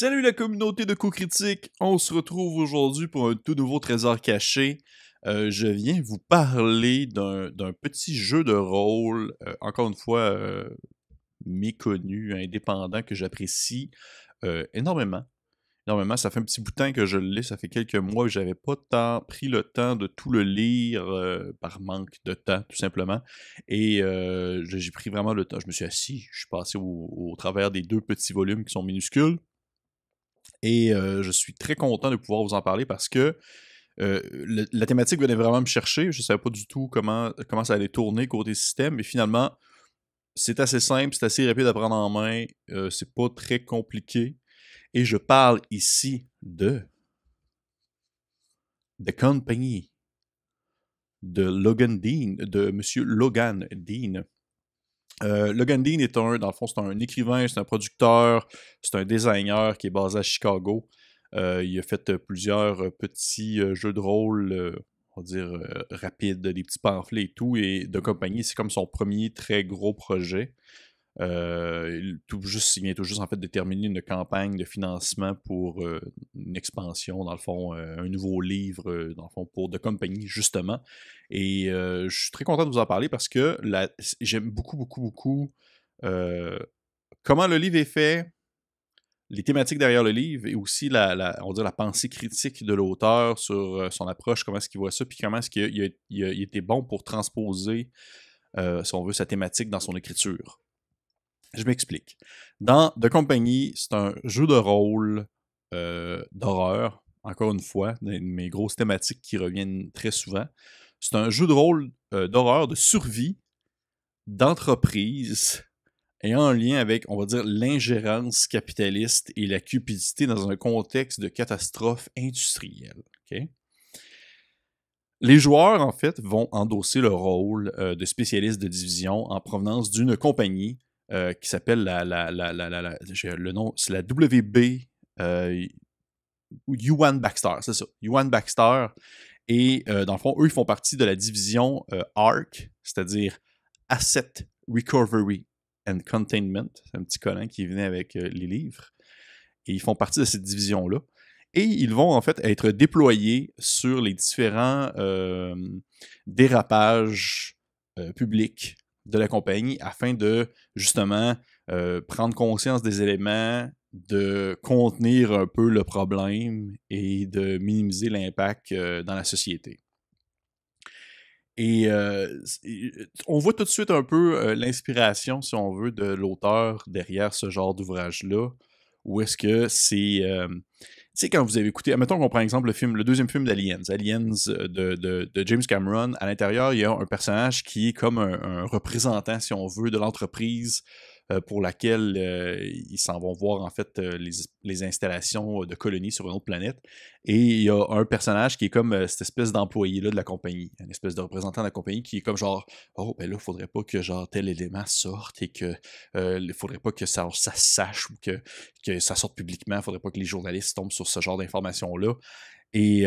Salut la communauté de coups critiques, on se retrouve aujourd'hui pour un tout nouveau trésor caché. Je viens vous parler d'un petit jeu de rôle, encore une fois méconnu, indépendant, que j'apprécie énormément. Énormément, ça fait un petit bout de temps que je l'ai, ça fait quelques mois que j'avais pas tant pris le temps de tout le lire par manque de temps, tout simplement. Et j'ai pris vraiment le temps, je me suis assis, je suis passé au travers des deux petits volumes qui sont minuscules. Et je suis très content de pouvoir vous en parler parce que la thématique venait vraiment me chercher. Je ne savais pas du tout comment ça allait tourner côté système, mais finalement, c'est assez simple, c'est assez rapide à prendre en main, c'est pas très compliqué. Et je parle ici de The Company de Logan Dean, de Monsieur Logan Dean. Logan Dean est dans le fond, c'est un écrivain, c'est un producteur, c'est un designer qui est basé à Chicago. Il a fait plusieurs petits jeux de rôle, on va dire rapides, des petits pamphlets et tout. Et de compagnie, c'est comme son premier très gros projet. Il vient tout juste en fait de terminer une campagne de financement pour une expansion, dans le fond, un nouveau livre, dans le fond, pour The Company, justement. Et je suis très content de vous en parler parce que j'aime beaucoup comment le livre est fait, les thématiques derrière le livre et aussi on va dire la pensée critique de l'auteur sur son approche, comment est-ce qu'il voit ça, puis comment est-ce qu'il était bon pour transposer, si on veut, sa thématique dans son écriture. Je m'explique. Dans The Company, c'est un jeu de rôle d'horreur, encore une fois, une de mes grosses thématiques qui reviennent très souvent. C'est un jeu de rôle d'horreur, de survie, d'entreprise, et en lien avec, on va dire, l'ingérence capitaliste et la cupidité dans un contexte de catastrophe industrielle. Okay? Les joueurs, en fait, vont endosser le rôle de spécialistes de division en provenance d'une compagnie qui s'appelle le nom, c'est la WB Yuan Baxter, c'est ça, Yuan Baxter. Et dans le fond, eux, ils font partie de la division ARC, c'est-à-dire Asset Recovery and Containment. C'est un petit collant qui venait avec les livres. Et ils font partie de cette division-là. Et ils vont en fait être déployés sur les différents dérapages publics de la compagnie afin de justement prendre conscience des éléments, de contenir un peu le problème et de minimiser l'impact dans la société. Et on voit tout de suite un peu l'inspiration, si on veut, de l'auteur derrière ce genre d'ouvrage-là, où est-ce que c'est... tu sais, quand vous avez écouté... Mettons qu'on prend exemple le deuxième film d'Aliens, Aliens de James Cameron. À l'intérieur, il y a un personnage qui est comme un représentant, si on veut, de l'entreprise pour laquelle ils s'en vont voir en fait les installations de colonies sur une autre planète. Et il y a un personnage qui est comme cette espèce d'employé-là de la compagnie, une espèce de représentant de la compagnie qui est comme genre « Oh, ben là, faudrait pas que genre tel élément sorte et que faudrait pas que ça se sache ou que ça sorte publiquement, faudrait pas que les journalistes tombent sur ce genre d'informations-là. » Et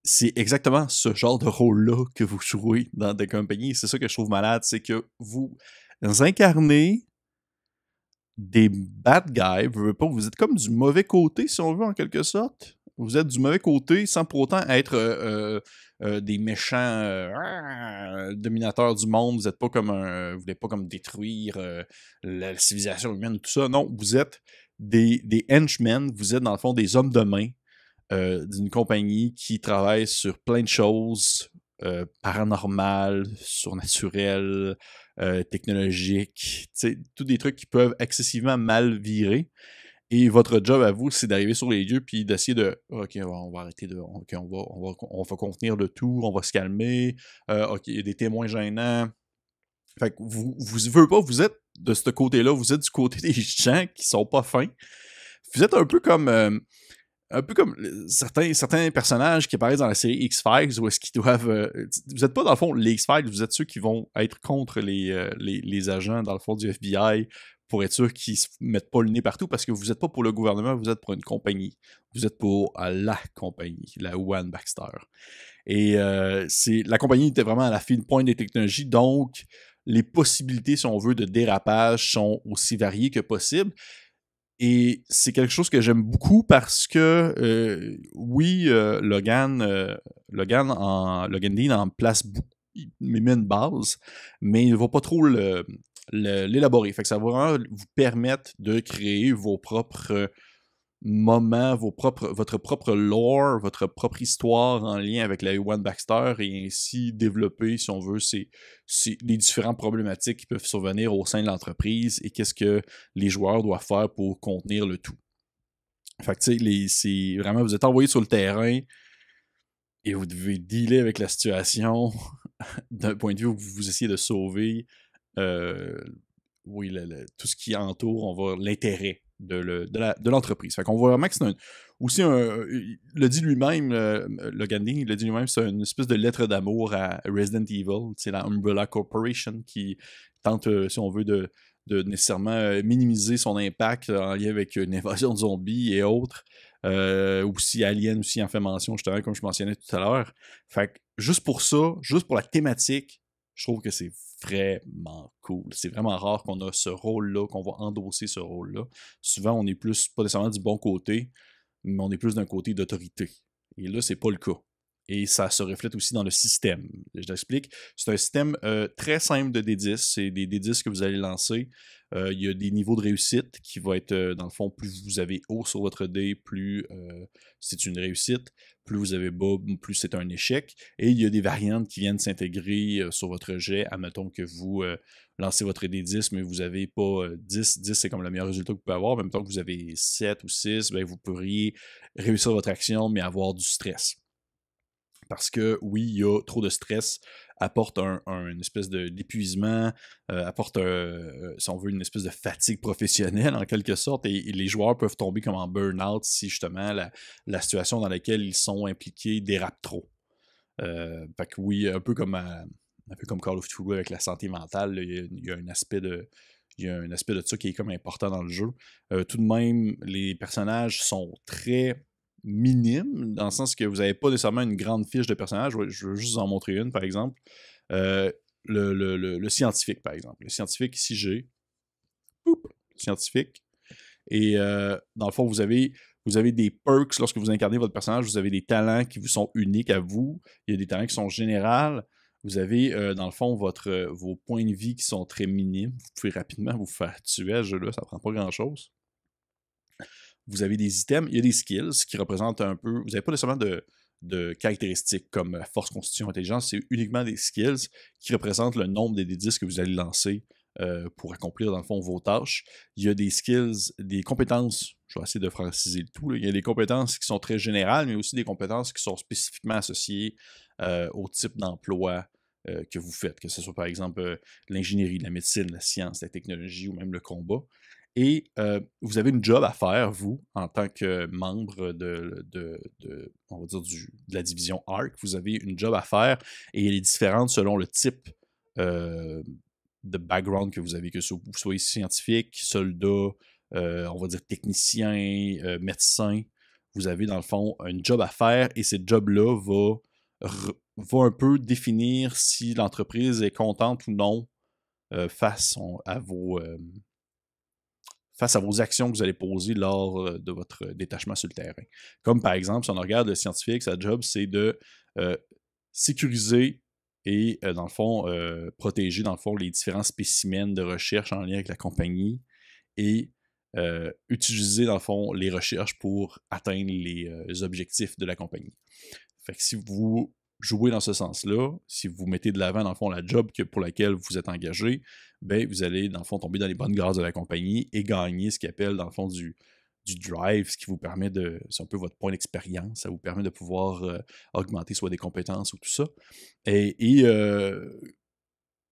c'est exactement ce genre de rôle-là que vous jouez dans The Company. C'est ça que je trouve malade, c'est que vous incarnez des bad guys, vous êtes comme du mauvais côté, si on veut, en quelque sorte. Vous êtes du mauvais côté sans pour autant être des méchants dominateurs du monde. Vous n'êtes pas comme vous voulez pas comme détruire la civilisation humaine ou tout ça. Non, vous êtes des henchmen, vous êtes dans le fond des hommes de main d'une compagnie qui travaille sur plein de choses paranormales, surnaturelles, technologiques, tous des trucs qui peuvent excessivement mal virer. Et votre job à vous, c'est d'arriver sur les lieux puis d'essayer de OK, on va arrêter de. OK, on va contenir le tout, on va se calmer. OK, il y a des témoins gênants. Fait que vous êtes de ce côté-là, vous êtes du côté des gens qui sont pas fins. Vous êtes un peu comme certains personnages qui apparaissent dans la série X-Files où est-ce qu'ils doivent... vous n'êtes pas dans le fond les X-Files, vous êtes ceux qui vont être contre les agents dans le fond du FBI pour être sûr qu'ils se mettent pas le nez partout parce que vous n'êtes pas pour le gouvernement, vous êtes pour une compagnie. Vous êtes pour la compagnie, la Yuan Baxter. Et la compagnie était vraiment à la fine pointe des technologies, donc les possibilités, si on veut, de dérapage sont aussi variées que possible. Et c'est quelque chose que j'aime beaucoup parce que, oui, Logan Dean en place beaucoup, il met une base, mais il ne va pas trop l'élaborer. Fait que ça va vraiment vous permettre de créer vos propres moments, votre propre lore, votre propre histoire en lien avec la Ewan Baxter et ainsi développer, si on veut, les différentes problématiques qui peuvent survenir au sein de l'entreprise et qu'est-ce que les joueurs doivent faire pour contenir le tout. Fait que tu sais, c'est vraiment, vous êtes envoyé sur le terrain et vous devez dealer avec la situation d'un point de vue où vous essayez de sauver euh, oui, tout ce qui entoure, l'intérêt de l'entreprise. Fait qu'on voit vraiment que c'est aussi il le dit lui-même, le Gandhi, il le dit lui-même, c'est une espèce de lettre d'amour à Resident Evil. C'est la Umbrella Corporation qui tente, si on veut, de nécessairement minimiser son impact en lien avec une invasion de zombies et autres. Aussi Alien aussi en fait mention, justement, comme je mentionnais tout à l'heure. Fait que juste pour ça, juste pour la thématique, je trouve que c'est vraiment cool. C'est vraiment rare qu'on a ce rôle-là, qu'on va endosser ce rôle-là. Souvent, on est plus, pas nécessairement du bon côté, mais on est plus d'un côté d'autorité. Et là, c'est pas le cas. Et ça se reflète aussi dans le système. Je t'explique. C'est un système très simple de D10. C'est des D10 que vous allez lancer. Il y a des niveaux de réussite qui vont être, dans le fond, plus vous avez haut sur votre dé, plus c'est une réussite. Plus vous avez bas, plus c'est un échec. Et il y a des variantes qui viennent s'intégrer sur votre jet. Admettons que vous lancez votre D10, mais vous n'avez pas 10. 10, c'est comme le meilleur résultat que vous pouvez avoir. En même temps que vous avez 7 ou 6, ben, vous pourriez réussir votre action, mais avoir du stress. Parce que oui, il y a trop de stress, apporte une espèce d'épuisement, apporte, si on veut, une espèce de fatigue professionnelle en quelque sorte, et les joueurs peuvent tomber comme en burn-out si justement la situation dans laquelle ils sont impliqués dérape trop. Fait que oui, un peu comme Call of Duty avec la santé mentale, là, il y a un aspect de ça qui est comme important dans le jeu. Tout de même, les personnages sont très minimes, dans le sens que vous n'avez pas nécessairement une grande fiche de personnages. Je veux juste en montrer une, par exemple. Euh, le scientifique, par exemple. Le scientifique, ici, j'ai... Scientifique. Et dans le fond, vous avez des perks lorsque vous incarnez votre personnage. Vous avez des talents qui vous sont uniques à vous. Il y a des talents qui sont généraux. Vous avez, dans le fond, vos points de vie qui sont très minimes. Vous pouvez rapidement vous faire tuer à ce jeu-là. Ça prend pas grand-chose. Vous avez des items. Il y a des skills qui représentent un peu... Vous n'avez pas nécessairement de caractéristiques comme force, constitution, intelligence. C'est uniquement des skills qui représentent le nombre des D10 que vous allez lancer pour accomplir, dans le fond, vos tâches. Il y a des skills, des compétences, je vais essayer de franciser le tout, là. Il y a des compétences qui sont très générales, mais aussi des compétences qui sont spécifiquement associées au type d'emploi que vous faites, que ce soit par exemple l'ingénierie, la médecine, la science, la technologie ou même le combat. Et vous avez une job à faire, vous, en tant que membre on va dire, de la division ARC. Vous avez une job à faire et elle est différente selon le type de background que vous avez, que vous soyez scientifique, soldat, on va dire technicien, médecin. Vous avez dans le fond une job à faire et cette job-là va un peu définir si l'entreprise est contente ou non face à vos actions que vous allez poser lors de votre détachement sur le terrain. Comme par exemple, si on regarde le scientifique, sa job, c'est de sécuriser et, dans le fond, protéger, dans le fond, les différents spécimens de recherche en lien avec la compagnie et utiliser, dans le fond, les recherches pour atteindre les objectifs de la compagnie. Fait que si vous jouez dans ce sens-là, si vous mettez de l'avant, dans le fond, la job pour laquelle vous êtes engagé, ben, vous allez, dans le fond, tomber dans les bonnes grâces de la compagnie et gagner ce qu'ils appelle, dans le fond, du drive, ce qui vous permet de... C'est un peu votre point d'expérience, ça vous permet de pouvoir augmenter soit des compétences ou tout ça. Et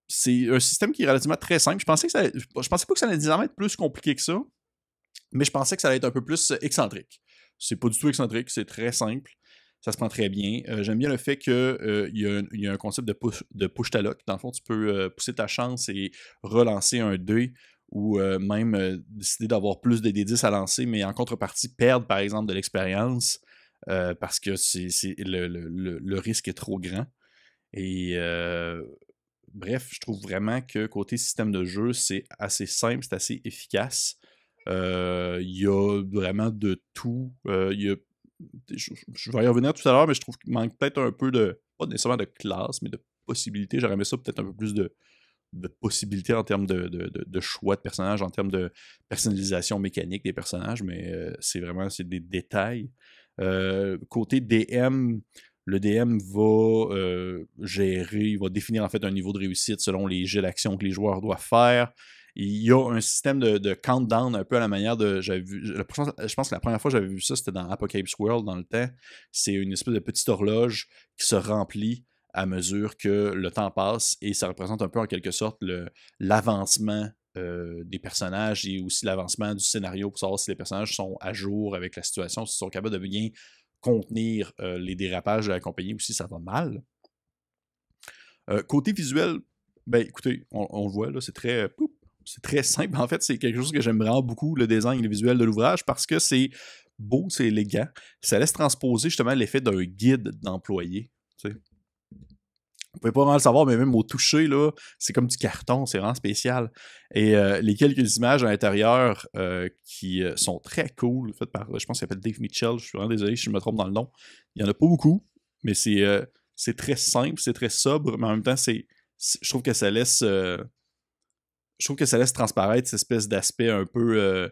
c'est un système qui est relativement très simple. Je pensais pas que ça allait nécessairement être plus compliqué que ça, mais je pensais que ça allait être un peu plus excentrique. C'est pas du tout excentrique, c'est très simple. Ça se prend très bien. J'aime bien le fait qu'il y a un concept de push ta luck. Dans le fond, tu peux pousser ta chance et relancer un dé ou même décider d'avoir plus de D10 à lancer, mais en contrepartie, perdre par exemple de l'expérience parce que le risque est trop grand. Et bref, je trouve vraiment que côté système de jeu, c'est assez simple, c'est assez efficace. Il y a vraiment de tout. Je vais y revenir tout à l'heure, mais je trouve qu'il manque peut-être un peu de, pas nécessairement de classe, mais de possibilités. J'aurais aimé ça peut-être un peu plus de possibilités en termes de choix de personnages, en termes de personnalisation mécanique des personnages, mais c'est des détails. Côté DM, le DM va gérer, il va définir en fait un niveau de réussite selon les jets d'action que les joueurs doivent faire. Il y a un système de countdown un peu à la manière de. Je pense que la première fois que j'avais vu ça, c'était dans Apocalypse World dans le temps. C'est une espèce de petite horloge qui se remplit à mesure que le temps passe et ça représente un peu en quelque sorte l'avancement des personnages et aussi l'avancement du scénario pour savoir si les personnages sont à jour avec la situation, s'ils sont capables de bien contenir les dérapages de la compagnie ou si ça va mal. Côté visuel, ben écoutez, on le voit là, c'est très simple. En fait, c'est quelque chose que j'aime vraiment beaucoup, le design et le visuel de l'ouvrage, parce que c'est beau, c'est élégant. Ça laisse transposer justement l'effet d'un guide d'employé. Tu sais. Vous pouvez pas vraiment le savoir, mais même au toucher, là, c'est comme du carton, c'est vraiment spécial. Et les quelques images à l'intérieur qui sont très cool, faites par, je pense qu'il s'appelle Dave Mitchell, je suis vraiment désolé si je me trompe dans le nom. Il y en a pas beaucoup, mais c'est très simple, c'est très sobre, mais en même temps, je trouve que ça laisse transparaître cette espèce d'aspect un peu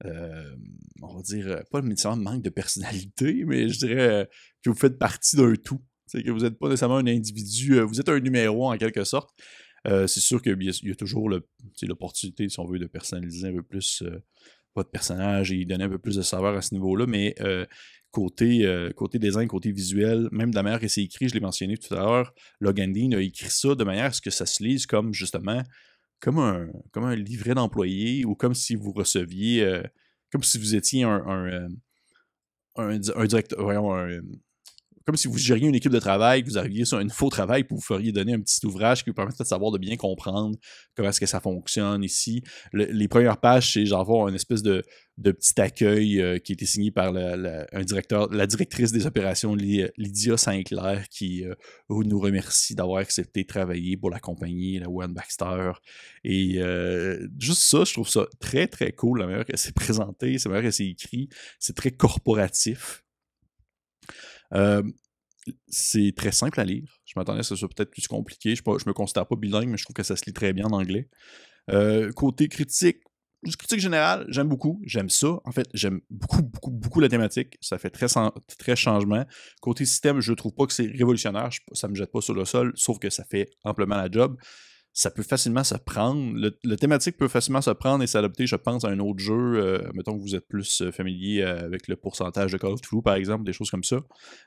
on va dire, pas nécessairement manque de personnalité, mais je dirais que vous faites partie d'un tout. C'est que vous n'êtes pas nécessairement un individu, vous êtes un numéro en quelque sorte. C'est sûr qu'il y a toujours l'opportunité, si on veut, de personnaliser un peu plus votre personnage et donner un peu plus de saveur à ce niveau-là, mais côté design, côté visuel, même de la manière que c'est écrit, je l'ai mentionné tout à l'heure, Logan Dean a écrit ça de manière à ce que ça se lise comme justement comme un livret d'employé ou comme si vous receviez, comme si vous étiez un directeur, voyons, comme si vous gériez une équipe de travail, que vous arriviez sur un faux travail, puis vous feriez donner un petit ouvrage qui vous permettrait de savoir de bien comprendre comment est-ce que ça fonctionne ici. Les premières pages, c'est genre une espèce de petit accueil qui a été signé par la directrice des opérations, Lydia Saint-Clair, qui nous remercie d'avoir accepté de travailler pour la compagnie, la Warren Baxter. Et juste ça, je trouve ça très, très cool, la manière que c'est présenté, la manière que c'est écrit. C'est très corporatif. C'est très simple à lire. Je m'attendais à ce que ce soit peut-être plus compliqué. Je me considère pas bilingue, mais je trouve que ça se lit très bien en anglais. Côté critique, juste critique générale, j'aime beaucoup. J'aime ça. En fait, j'aime beaucoup, beaucoup, beaucoup la thématique. Ça fait très changement. Côté système, je trouve pas que c'est révolutionnaire. Ça me jette pas sur le sol, sauf que ça fait amplement la job. Ça peut facilement se prendre. Le thématique peut facilement se prendre et s'adapter, je pense, à un autre jeu. Mettons que vous êtes plus familier avec le pourcentage de Call of Duty, par exemple, des choses comme ça.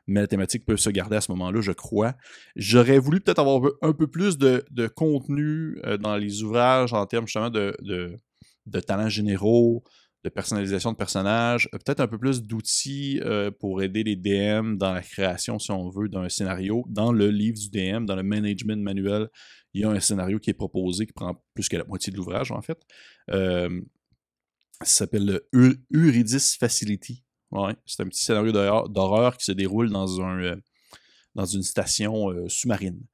Mais la thématique peut se garder à ce moment-là, je crois. J'aurais voulu peut-être avoir un peu plus de contenu dans les ouvrages en termes justement de talents généraux, de personnalisation de personnages, peut-être un peu plus d'outils pour aider les DM dans la création, si on veut, d'un scénario. Dans le livre du DM, dans le management manuel, il y a un scénario qui est proposé qui prend plus que la moitié de l'ouvrage, en fait. Ça s'appelle le Eurydice Facility. Ouais, c'est un petit scénario d'horreur qui se déroule dans une station sous-marine.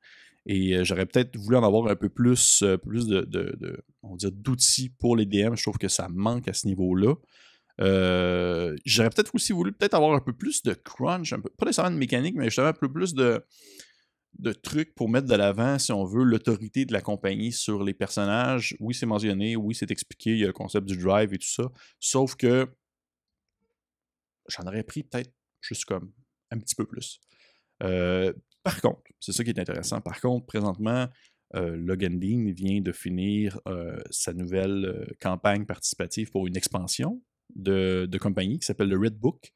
Et j'aurais peut-être voulu en avoir un peu plus on va dire, d'outils pour les DM. Je trouve que ça manque à ce niveau-là. J'aurais peut-être aussi voulu avoir un peu plus de crunch, pas nécessairement de mécanique, mais justement un peu plus de trucs pour mettre de l'avant, si on veut, l'autorité de la compagnie sur les personnages. Oui, c'est mentionné, oui, c'est expliqué, il y a le concept du drive et tout ça. Sauf que j'en aurais pris peut-être juste comme un petit peu plus. Par contre, c'est ça qui est intéressant. Par contre, présentement, Logan Dean vient de finir sa nouvelle campagne participative pour une expansion de compagnie qui s'appelle le Red Book.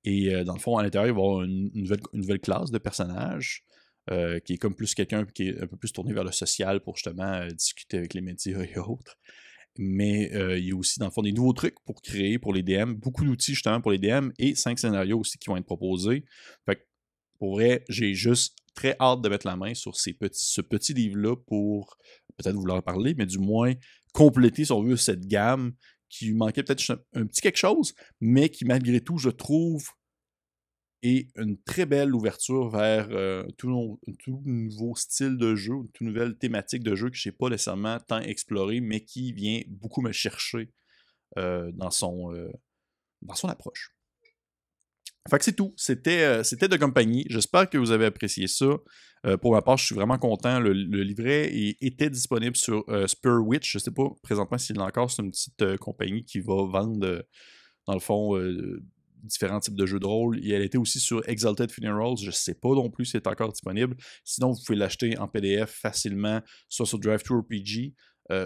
Et dans le fond, à l'intérieur, il va y avoir une nouvelle classe de personnages qui est comme plus quelqu'un qui est un peu plus tourné vers le social pour justement discuter avec les médias et autres. Mais il y a aussi, dans le fond, des nouveaux trucs pour créer pour les DM, beaucoup d'outils justement pour les DM et 5 scénarios aussi qui vont être proposés. Fait que, pour vrai, j'ai juste très hâte de mettre la main sur ce petit livre-là pour peut-être vous en parler, mais du moins compléter, si on veut, cette gamme qui manquait peut-être un petit quelque chose, mais qui, malgré tout, je trouve, est une très belle ouverture vers tout nouveau style de jeu, une toute nouvelle thématique de jeu que je n'ai pas nécessairement tant exploré, mais qui vient beaucoup me chercher dans son approche. Fait que c'est tout. C'était de compagnie. J'espère que vous avez apprécié ça. Pour ma part, je suis vraiment content. Le livret était disponible sur Spear Witch. Je ne sais pas présentement s'il est encore. C'est une petite compagnie qui va vendre, dans le fond, différents types de jeux de rôle. Et elle était aussi sur Exalted Funerals. Je ne sais pas non plus si c'est encore disponible. Sinon, vous pouvez l'acheter en PDF facilement, soit sur DriveThruRPG,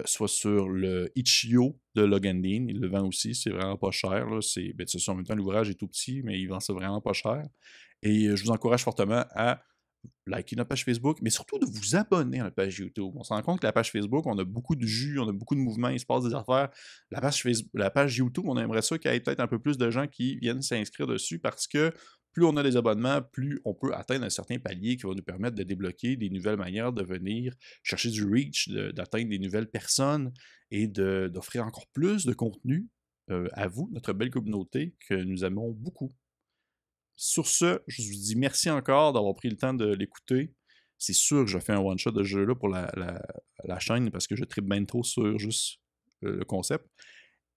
soit sur le Itch.io de Logandine. Il le vend aussi, c'est vraiment pas cher. Là. En même temps, l'ouvrage est tout petit, mais il vend ça vraiment pas cher. Et je vous encourage fortement à liker notre page Facebook, mais surtout de vous abonner à la page YouTube. On se rend compte que la page Facebook, on a beaucoup de jus, on a beaucoup de mouvements, il se passe des affaires. La page YouTube, on aimerait ça qu'il y ait peut-être un peu plus de gens qui viennent s'inscrire dessus parce que plus on a des abonnements, plus on peut atteindre un certain palier qui va nous permettre de débloquer des nouvelles manières de venir chercher du reach, d'atteindre des nouvelles personnes et d'offrir encore plus de contenu à vous, notre belle communauté que nous aimons beaucoup. Sur ce, je vous dis merci encore d'avoir pris le temps de l'écouter. C'est sûr que je fais un one-shot de ce jeu-là pour la chaîne parce que je tripe bien trop sur juste le concept.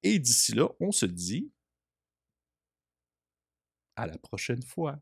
Et d'ici là, on se dit à la prochaine fois.